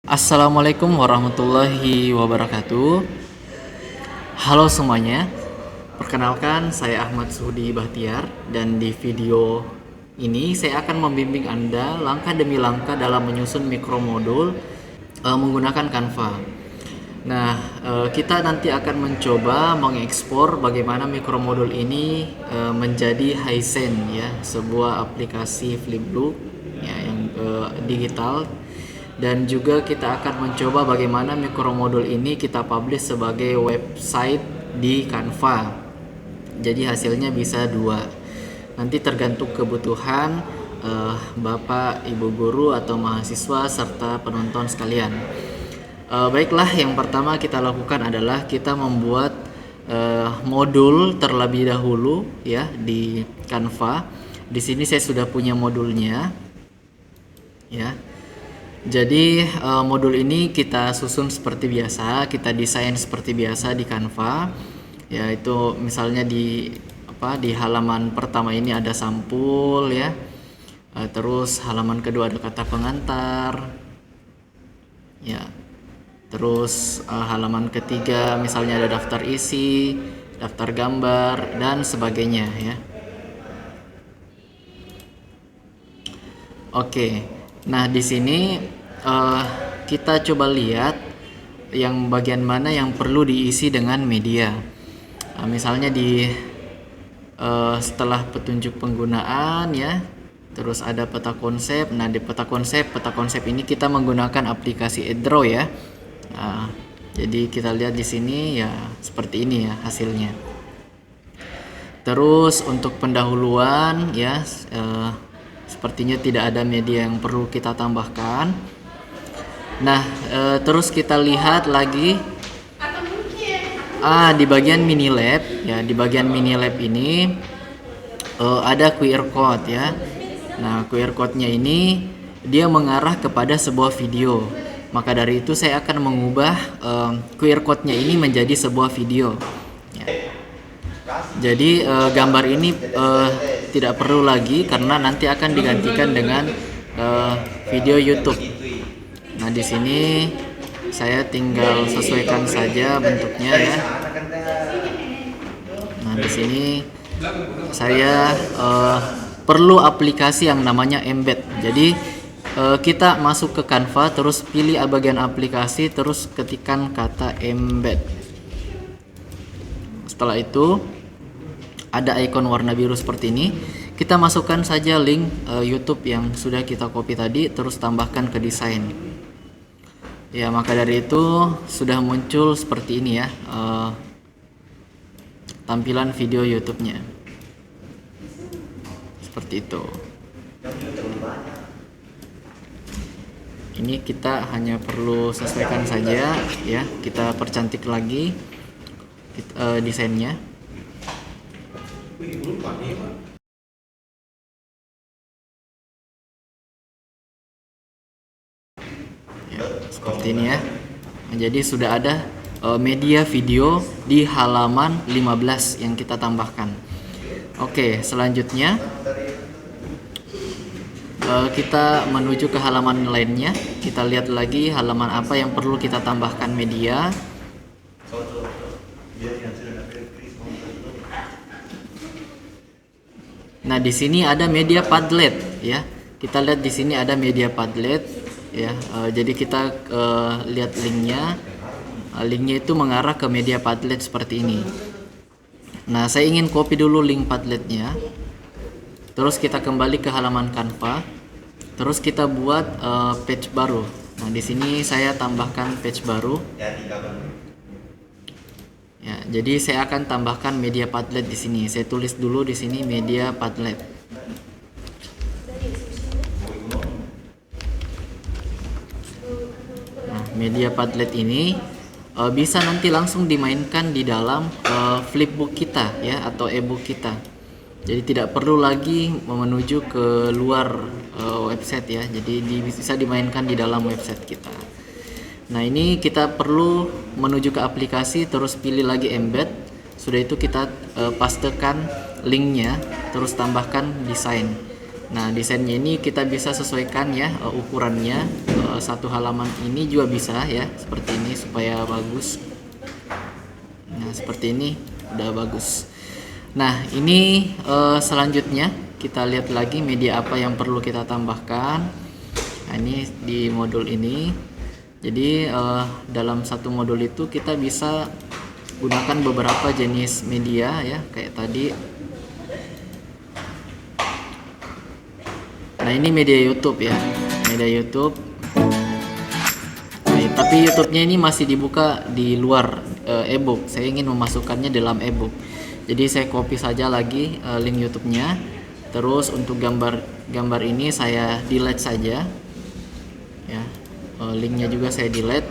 Assalamualaikum warahmatullahi wabarakatuh. Halo semuanya, perkenalkan saya Ahmad Suhudi Bahtiar, dan di video ini saya akan membimbing Anda langkah demi langkah dalam menyusun mikromodul menggunakan Canva. Nah, kita nanti akan mencoba mengekspor bagaimana mikromodul ini menjadi Hisense ya, sebuah aplikasi Flipbook ya, yang digital. Dan juga kita akan mencoba bagaimana mikromodul ini kita publish sebagai website di Canva. Jadi hasilnya bisa dua. Nanti tergantung kebutuhan Bapak, Ibu guru atau mahasiswa serta penonton sekalian. Baiklah, yang pertama kita lakukan adalah kita membuat modul terlebih dahulu ya di Canva. Di sini saya sudah punya modulnya ya. Jadi modul ini kita susun seperti biasa, kita desain seperti biasa di Canva. Yaitu misalnya di halaman pertama ini ada sampul ya. Terus halaman kedua ada kata pengantar. Ya. Terus halaman ketiga misalnya ada daftar isi, daftar gambar dan sebagainya ya. Oke. Nah, di sini kita coba lihat yang bagian mana yang perlu diisi dengan media. Misalnya setelah petunjuk penggunaan ya, terus ada peta konsep. Nah, di peta konsep ini kita menggunakan aplikasi Edro ya. Jadi kita lihat di sini ya seperti ini ya hasilnya. Terus untuk pendahuluan ya, sepertinya tidak ada media yang perlu kita tambahkan. Nah, terus kita lihat lagi di bagian mini lab ya. Di bagian mini lab ini ada QR code ya. Nah, QR code-nya ini dia mengarah kepada sebuah video. Maka dari itu saya akan mengubah QR code-nya ini menjadi sebuah video ya. Jadi gambar ini tidak perlu lagi karena nanti akan digantikan dengan video YouTube. Nah, di sini saya tinggal sesuaikan saja bentuknya ya. Nah, di sini saya perlu aplikasi yang namanya embed. Jadi kita masuk ke Canva, terus pilih bagian aplikasi, terus ketikkan kata embed. Setelah itu ada ikon warna biru seperti ini. Kita masukkan saja link YouTube yang sudah kita copy tadi, terus tambahkan ke desain. Ya, maka dari itu sudah muncul seperti ini ya tampilan video YouTube-nya. Seperti itu. Ini kita hanya perlu sesuaikan saja ya. Kita percantik lagi desainnya. Ya, seperti ini ya. Jadi sudah ada media video di halaman 15 yang kita tambahkan. Oke, selanjutnya kita menuju ke halaman lainnya. Kita lihat lagi halaman apa yang perlu kita tambahkan media. Nah, di sini ada media Padlet ya. Kita lihat di sini ada media Padlet ya. Jadi kita lihat linknya. Linknya itu mengarah ke media Padlet seperti ini. Nah, saya ingin copy dulu link Padletnya. Terus kita kembali ke halaman Canva. Terus kita buat page baru. Nah, di sini saya tambahkan page baru. Ya, jadi saya akan tambahkan media Padlet di sini. Saya tulis dulu di sini media Padlet. Nah, media Padlet ini bisa nanti langsung dimainkan di dalam flipbook kita ya, atau ebook kita. Jadi tidak perlu lagi menuju ke luar website ya. Jadi bisa dimainkan di dalam website kita. Nah, ini kita perlu menuju ke aplikasi, terus pilih lagi embed. Sudah itu kita pastekan linknya, terus tambahkan desain. Nah, desainnya ini kita bisa sesuaikan ya ukurannya satu halaman ini juga bisa ya, seperti ini supaya bagus. Nah seperti ini udah bagus. Nah ini selanjutnya kita lihat lagi media apa yang perlu kita tambahkan. Nah ini di modul ini. Jadi dalam satu modul itu kita bisa gunakan beberapa jenis media ya, kayak tadi. Nah ini media YouTube ya, media YouTube. Nah, tapi YouTube-nya ini masih dibuka di luar ebook. Saya ingin memasukkannya dalam ebook. Jadi saya copy saja lagi link YouTube-nya. Terus untuk gambar ini saya delete saja. Ya, linknya juga saya delete.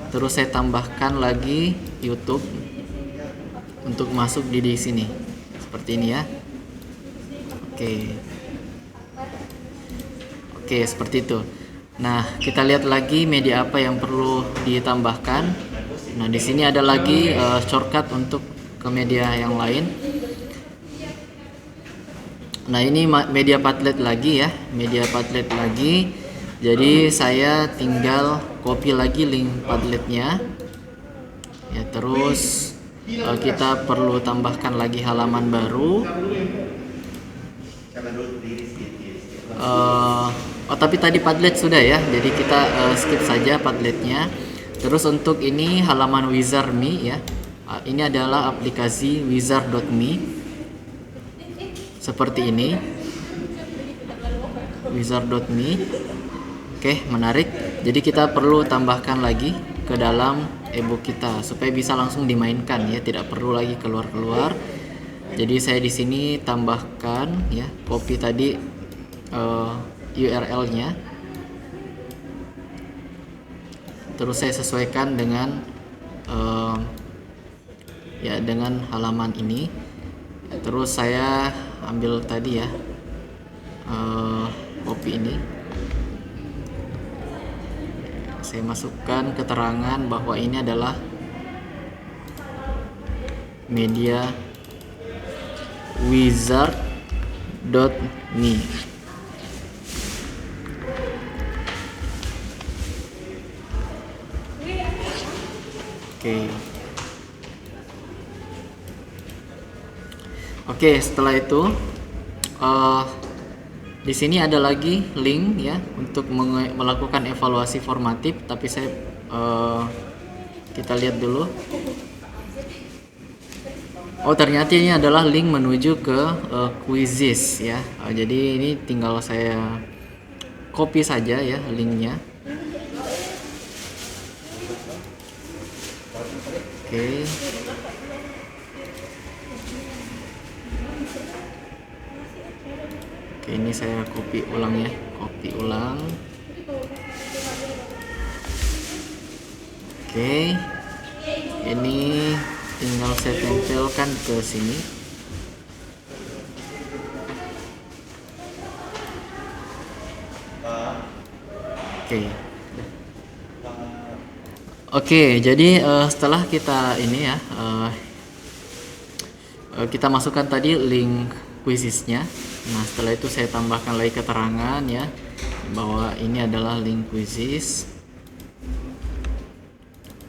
Terus saya tambahkan lagi YouTube untuk masuk di sini. Seperti ini ya. Oke, seperti itu. Nah, kita lihat lagi media apa yang perlu ditambahkan. Nah, di sini ada lagi shortcut untuk ke media yang lain. Nah, ini media Padlet lagi ya, media Padlet lagi. Jadi saya tinggal copy lagi link Padletnya. Ya, terus kita perlu tambahkan lagi halaman baru. Tapi tadi Padlet sudah ya, jadi kita skip saja Padletnya. Terus untuk ini halaman Wizard.me ya, ini adalah aplikasi Wizard.me seperti ini, Wizard.me. Oke, menarik. Jadi kita perlu tambahkan lagi ke dalam ebook kita supaya bisa langsung dimainkan ya, tidak perlu lagi keluar-keluar. Jadi saya di sini tambahkan ya, copy tadi URL-nya, terus saya sesuaikan dengan dengan halaman ini. Terus saya ambil tadi ya, copy ini, saya masukkan keterangan bahwa ini adalah media Wizard.me. Oke, setelah itu di sini ada lagi link ya untuk melakukan evaluasi formatif, tapi saya kita lihat dulu. Oh, ternyata ini adalah link menuju ke quizzes ya. Jadi ini tinggal saya copy saja ya linknya. Oke. Oke, ini saya copy ulang ya, copy ulang. Oke, ini tinggal saya tempelkan ke sini. Oke, jadi setelah kita ini ya, kita masukkan tadi link quizesnya. Nah, setelah itu saya tambahkan lagi keterangan ya bahwa ini adalah link quizzes,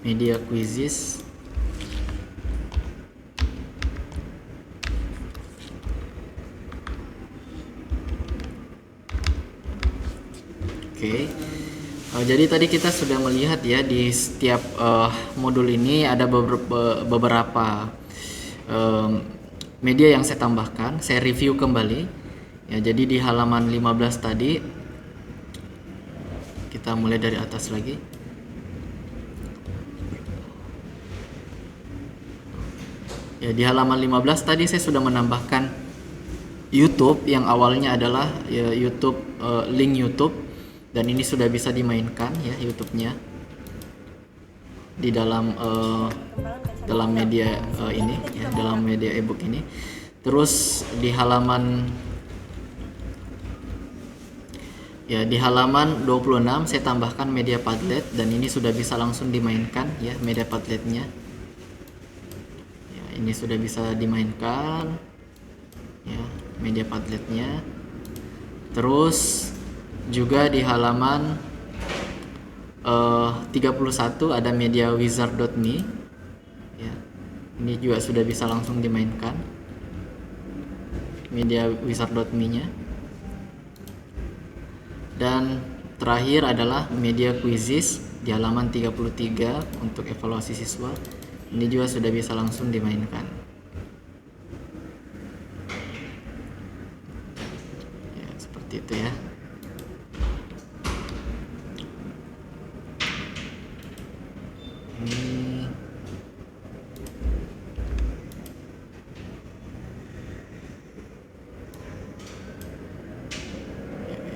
media quizzes. Oke. Jadi tadi kita sudah melihat ya di setiap modul ini ada beberapa media yang saya tambahkan. Saya review kembali ya. Jadi di halaman 15 tadi, kita mulai dari atas lagi. Ya, di halaman 15 tadi saya sudah menambahkan YouTube yang awalnya adalah ya, YouTube link YouTube, dan ini sudah bisa dimainkan ya YouTube-nya di dalam media ini ya, dalam media ebook ini. Terus di halaman 26 saya tambahkan media Padlet, dan ini sudah bisa langsung dimainkan ya media Padletnya. Ya, ini sudah bisa dimainkan ya media Padletnya. Terus juga di halaman 31 ada mediawizard.me ya. Ini juga sudah bisa langsung dimainkan mediawizard.me nya. Dan terakhir adalah media quizzes di halaman 33 untuk evaluasi siswa. Ini juga sudah bisa langsung dimainkan. Ya, seperti itu ya.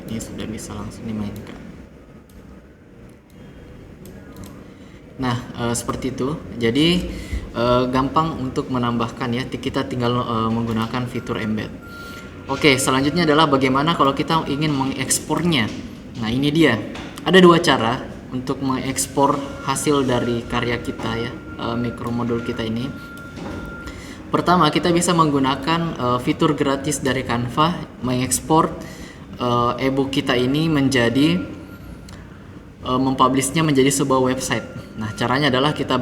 Ini sudah bisa langsung dimainkan. Nah, seperti itu. Jadi gampang untuk menambahkan ya. Kita tinggal menggunakan fitur embed. Oke, selanjutnya adalah bagaimana kalau kita ingin mengekspornya. Nah, ini dia. Ada dua cara untuk mengekspor hasil dari karya kita ya, mikromodul kita ini. Pertama, kita bisa menggunakan fitur gratis dari Canva, mengekspor ebook kita ini menjadi mempublishnya menjadi sebuah website. Nah, caranya adalah kita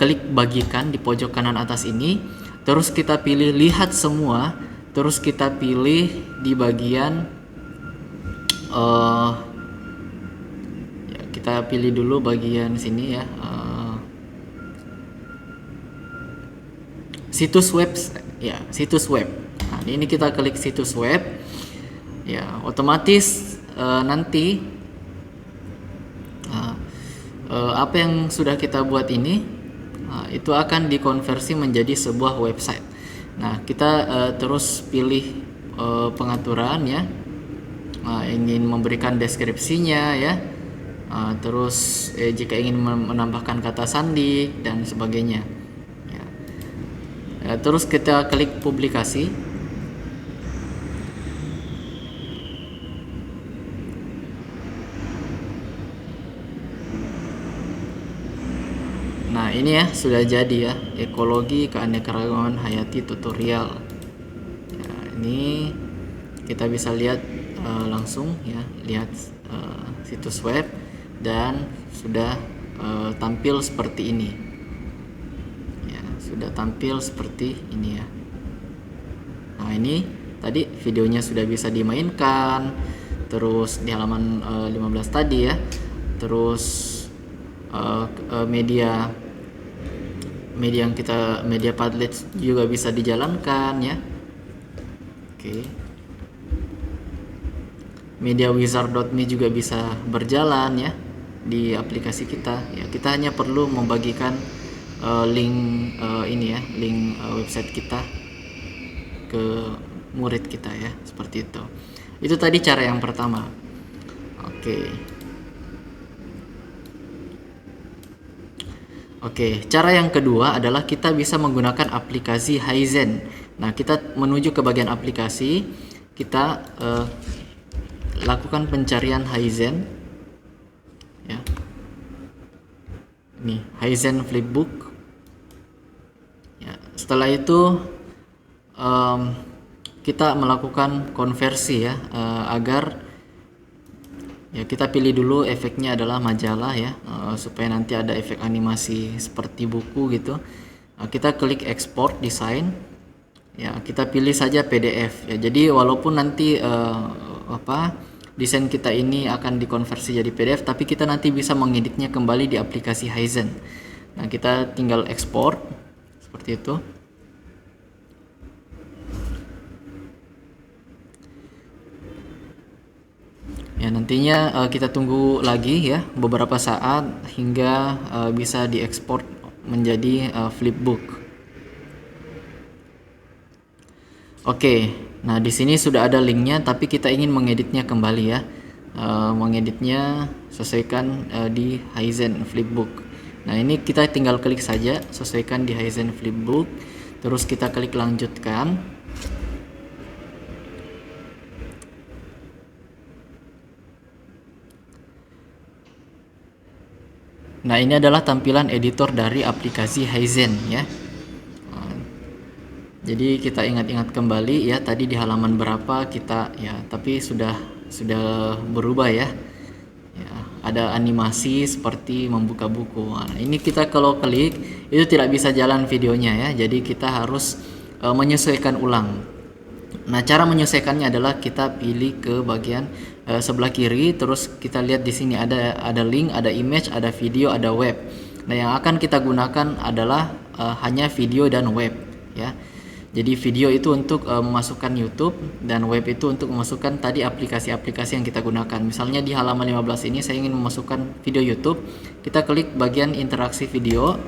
klik bagikan di pojok kanan atas ini, terus kita pilih lihat semua, terus kita pilih di bagian ya, kita pilih dulu bagian sini ya, situs web ya, situs web. Nah, ini kita klik situs web. Ya, otomatis nanti apa yang sudah kita buat ini itu akan dikonversi menjadi sebuah website. Nah, kita terus pilih pengaturan ya, ingin memberikan deskripsinya ya, terus jika ingin menambahkan kata sandi dan sebagainya ya. Terus kita klik publikasi. Nah, ini ya sudah jadi ya, ekologi keanekaragaman hayati tutorial ya. Ini kita bisa lihat langsung ya, lihat situs web dan sudah tampil seperti ini ya, sudah tampil seperti ini ya. Nah, ini tadi videonya sudah bisa dimainkan, terus di halaman 15 tadi ya, terus media yang kita, media Padlet juga bisa dijalankan ya. Oke. Mediawizard.me juga bisa berjalan ya di aplikasi kita. Ya, kita hanya perlu membagikan link ini ya, link website kita ke murid kita ya, seperti itu. Itu tadi cara yang pertama. Oke, cara yang kedua adalah kita bisa menggunakan aplikasi Haizen. Nah, kita menuju ke bagian aplikasi, kita lakukan pencarian Haizen. Ya. Nih, Haizen Flipbook. Ya, setelah itu kita melakukan konversi ya, agar ya, kita pilih dulu efeknya adalah majalah ya, supaya nanti ada efek animasi seperti buku gitu. Kita klik export design ya, kita pilih saja PDF ya. Jadi walaupun nanti desain kita ini akan dikonversi jadi PDF, tapi kita nanti bisa mengeditnya kembali di aplikasi Haizen. Nah, kita tinggal export seperti itu. Ya, nantinya kita tunggu lagi ya beberapa saat hingga bisa diekspor menjadi flipbook. Oke, nah di sini sudah ada linknya, tapi kita ingin mengeditnya kembali ya. Mengeditnya sesuaikan di Haizen Flipbook. Nah, ini kita tinggal klik saja sesuaikan di Haizen Flipbook, terus kita klik lanjutkan. Nah, ini adalah tampilan editor dari aplikasi Haizen ya. Jadi kita ingat-ingat kembali ya, tadi di halaman berapa kita ya, tapi sudah berubah ya. Ya, ada animasi seperti membuka buku. Nah, ini kita kalau klik itu tidak bisa jalan videonya ya. Jadi kita harus menyesuaikan ulang. Nah, cara menyelesaikannya adalah kita pilih ke bagian sebelah kiri, terus kita lihat di sini ada link, ada image, ada video, ada web. Nah, yang akan kita gunakan adalah hanya video dan web ya. Jadi video itu untuk memasukkan YouTube dan web itu untuk memasukkan tadi aplikasi-aplikasi yang kita gunakan. Misalnya di halaman 15 ini saya ingin memasukkan video YouTube. Kita klik bagian interaksi video.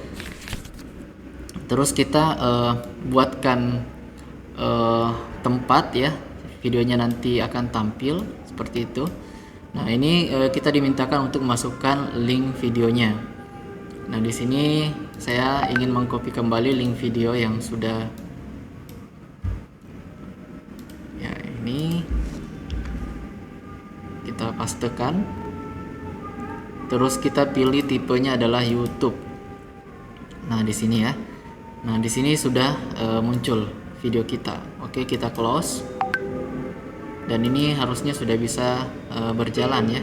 Terus kita buatkan tempat ya, videonya nanti akan tampil seperti itu. Nah, ini kita dimintakan untuk memasukkan link videonya. Nah, di sini saya ingin mengcopy kembali link video yang sudah ya, ini kita pastekan. Terus kita pilih tipenya adalah YouTube. Nah, di sini ya. Nah, di sini sudah muncul video kita. Oke, kita close. Dan ini harusnya sudah bisa berjalan ya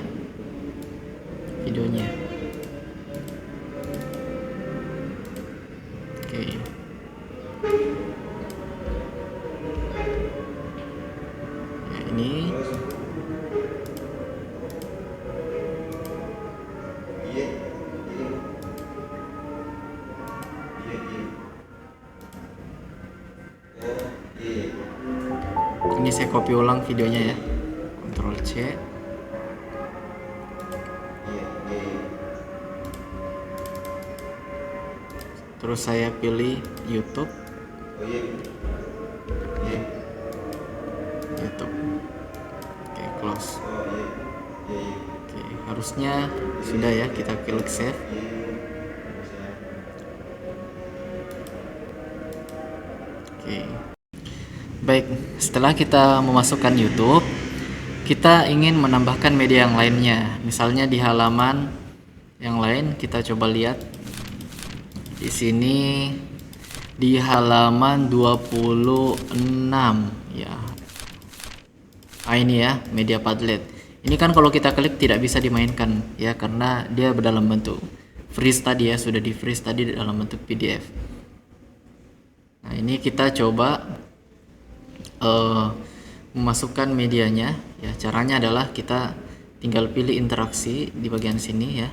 videonya. Oke. Ya, ini ini saya copy ulang videonya ya, Ctrl C. Terus saya pilih YouTube. YouTube. Oke, close. Oke, harusnya sudah ya, kita klik save. Oke. Baik, setelah kita memasukkan YouTube, kita ingin menambahkan media yang lainnya. Misalnya di halaman yang lain, kita coba lihat. Di sini di halaman 26 ya. Ah, ini ya, media Padlet. Ini kan kalau kita klik tidak bisa dimainkan ya, karena dia berdalam bentuk freeze tadi ya, sudah di freeze tadi dalam bentuk PDF. Nah, ini kita coba memasukkan medianya ya. Caranya adalah kita tinggal pilih interaksi di bagian sini ya,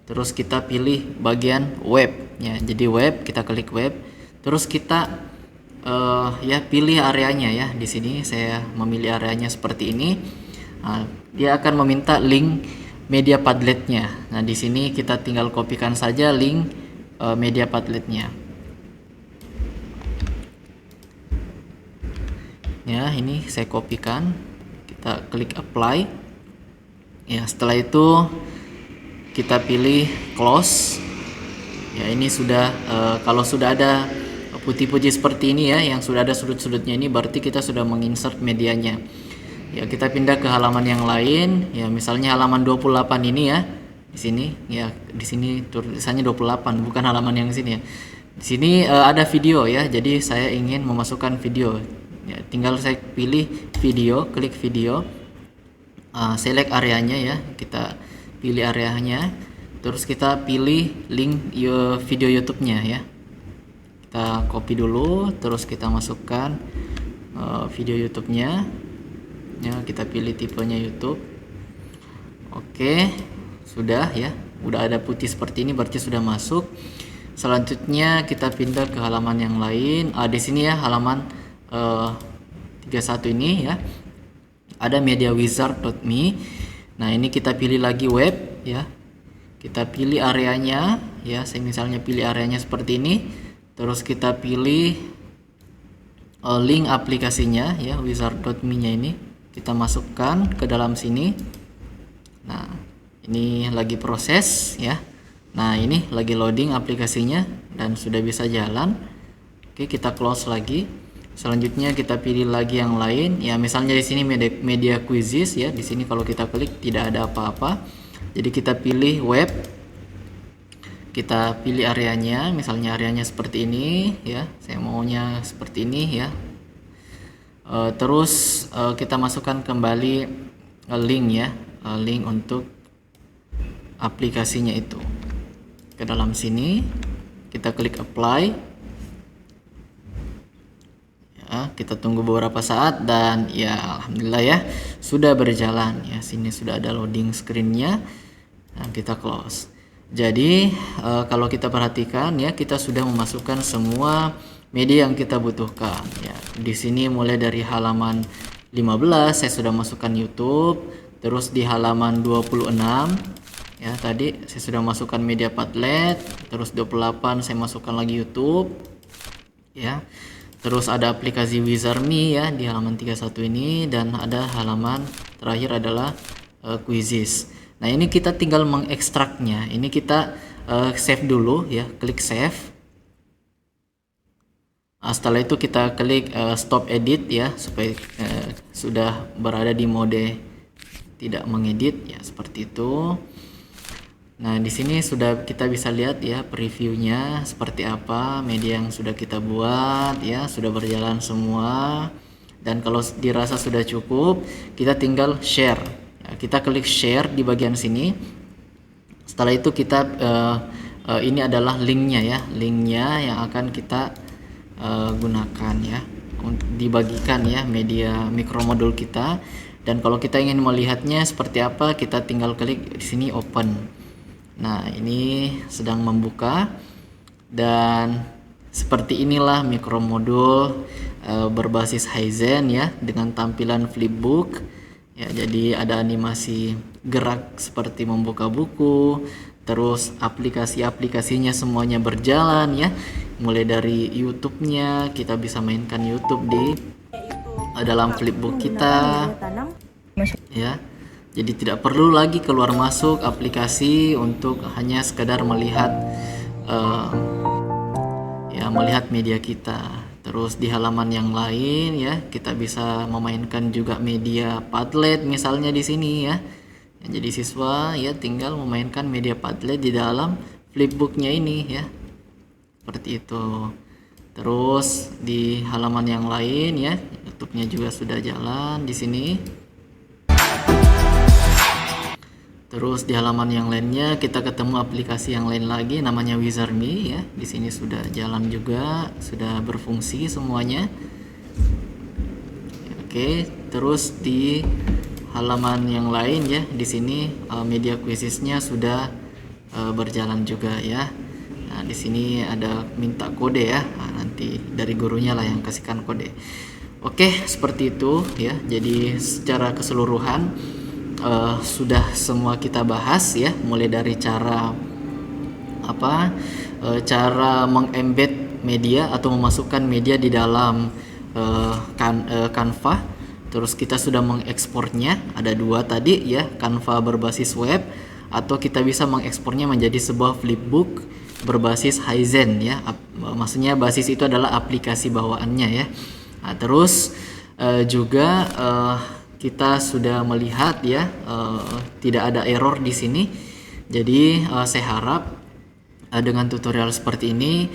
terus kita pilih bagian web ya. Jadi web, kita klik web, terus kita ya pilih areanya ya. Di sini saya memilih areanya seperti ini. Nah, dia akan meminta link media Padletnya. Nah, di sini kita tinggal kopikan saja link media Padletnya. Ya, ini saya kopikan, kita klik apply ya. Setelah itu kita pilih close ya. Ini sudah kalau sudah ada putih-putih seperti ini ya, yang sudah ada sudut-sudutnya, ini berarti kita sudah menginsert medianya ya. Kita pindah ke halaman yang lain ya, misalnya halaman 28 ini ya. Di sini ya, di sini tulisannya 28, bukan halaman yang sini ya. Di sini ada video ya, jadi saya ingin memasukkan video ya. Tinggal saya pilih video, klik video, select areanya ya, kita pilih areanya, terus kita pilih link video YouTube-nya ya. Kita copy dulu, terus kita masukkan video YouTube-nya ya. Kita pilih tipenya YouTube. Oke, sudah ya, udah ada putih seperti ini, berarti sudah masuk. Selanjutnya kita pindah ke halaman yang lain. Di sini ya, halaman 31 ini ya, ada mediawizard.me. Nah, ini kita pilih lagi web ya, kita pilih areanya ya. Saya misalnya pilih areanya seperti ini, terus kita pilih link aplikasinya ya, wizard.me nya ini kita masukkan ke dalam sini. Nah, ini lagi proses ya. Nah, ini lagi loading aplikasinya dan sudah bisa jalan. Oke, kita close lagi. Selanjutnya kita pilih lagi yang lain ya, misalnya di sini media quizzes ya. Di sini kalau kita klik tidak ada apa-apa. Jadi kita pilih web. Kita pilih areanya, misalnya areanya seperti ini ya. Saya maunya seperti ini ya. Terus kita masukkan kembali link ya, link untuk aplikasinya itu. Ke dalam sini kita klik apply. Ya, kita tunggu beberapa saat dan ya alhamdulillah ya sudah berjalan ya. Sini sudah ada loading screen-nya dan kita close. Jadi kalau kita perhatikan ya, kita sudah memasukkan semua media yang kita butuhkan ya. Di sini mulai dari halaman 15 saya sudah masukkan YouTube, terus di halaman 26 ya tadi saya sudah masukkan media Padlet, terus 28 saya masukkan lagi YouTube ya. Terus ada aplikasi Wizard.me ya di halaman 31 ini, dan ada halaman terakhir adalah quizzes. Nah, ini kita tinggal mengekstraknya. Ini kita save dulu ya, klik save. Setelah itu kita klik stop edit ya, supaya sudah berada di mode tidak mengedit ya, seperti itu. Nah, di sini sudah kita bisa lihat ya previewnya seperti apa, media yang sudah kita buat ya, sudah berjalan semua. Dan kalau dirasa sudah cukup, kita tinggal share. Ya, kita klik share di bagian sini. Setelah itu kita ini adalah linknya ya, linknya yang akan kita gunakan ya, dibagikan ya media mikromodul kita. Dan kalau kita ingin melihatnya seperti apa, kita tinggal klik di sini open. Nah, ini sedang membuka dan seperti inilah mikromodul berbasis Hisense ya, dengan tampilan flipbook ya. Jadi ada animasi gerak seperti membuka buku, terus aplikasinya semuanya berjalan ya. Mulai dari YouTube-nya, kita bisa mainkan YouTube di dalam flipbook kita ya. Jadi tidak perlu lagi keluar masuk aplikasi untuk hanya sekedar melihat melihat media kita. Terus di halaman yang lain ya, kita bisa memainkan juga media Padlet misalnya di sini ya. Jadi siswa ya tinggal memainkan media Padlet di dalam flipbooknya ini ya. Seperti itu. Terus di halaman yang lain ya, YouTube-nya juga sudah jalan di sini. Terus di halaman yang lainnya kita ketemu aplikasi yang lain lagi namanya Wizard.me ya. Di sini sudah jalan juga, sudah berfungsi semuanya. Oke, terus di halaman yang lain ya, di sini media quizesnya sudah berjalan juga ya. Nah, di sini ada minta kode ya. Nah, nanti dari gurunya lah yang kasihkan kode. Oke, seperti itu ya. Jadi secara keseluruhan sudah semua kita bahas ya, mulai dari cara mengembed media atau memasukkan media di dalam Canva. Terus kita sudah mengekspornya, ada dua tadi ya, Canva berbasis web, atau kita bisa mengekspornya menjadi sebuah flipbook berbasis Hisense ya. Maksudnya basis itu adalah aplikasi bawaannya ya. Nah, terus juga kita sudah melihat ya tidak ada error di sini. Jadi saya harap dengan tutorial seperti ini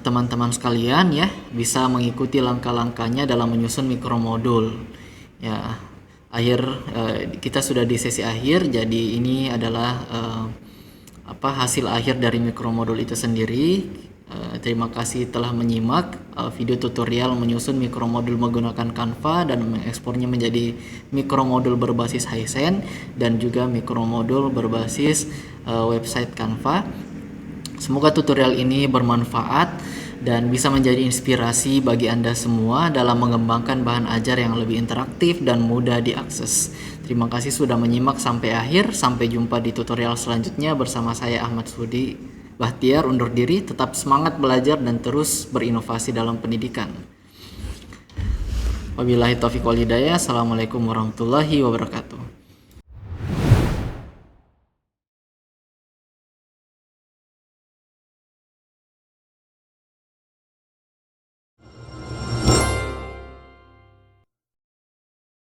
teman-teman sekalian ya bisa mengikuti langkah-langkahnya dalam menyusun mikromodul. Ya, kita sudah di sesi akhir. Jadi ini adalah hasil akhir dari mikromodul itu sendiri. Terima kasih telah menyimak video tutorial menyusun mikromodul menggunakan Canva dan mengekspornya menjadi mikromodul berbasis Hisense dan juga mikromodul berbasis website Canva. Semoga tutorial ini bermanfaat dan bisa menjadi inspirasi bagi Anda semua dalam mengembangkan bahan ajar yang lebih interaktif dan mudah diakses. Terima kasih sudah menyimak sampai akhir. Sampai jumpa di tutorial selanjutnya bersama saya Ahmad Suhudi Bahtiar undur diri. Tetap semangat belajar dan terus berinovasi dalam pendidikan. Wabillahi taufiq wal hidayah. Assalamualaikum warahmatullahi wabarakatuh.